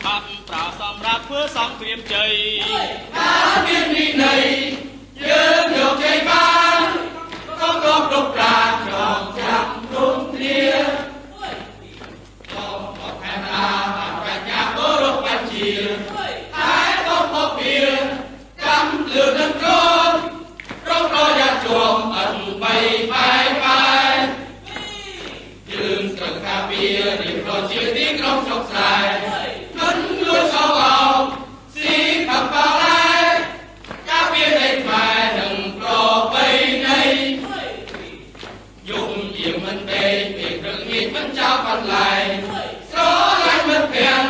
បាត់ប្រាសម្រាប់ធ្វើសង្គ្រាមជ័យថាមានវិន័យយើងយកជ័យបានក៏គ្រប់ប្រាជ្ញចងចាំរួមគ្នាសូមអរគុណបញ្ញាបរិបបញ្ជាតែក៏ពពៀចាំលឿននឹងកូនរកប្រយ័ត្នជួមអត់បីបាយយើងស្រុកកាពីរៀបរយជាទីក្រុងស្រុកស្រែមិនលួចសោអោស៊ីបបឡាយកាពីនៃខ្មែរនឹងប្របីនៃយំយាមមិនទេពេលព្រឹកនេះមិនចោលបន្លាយស្រឡាញ់មិត្តភក្តិ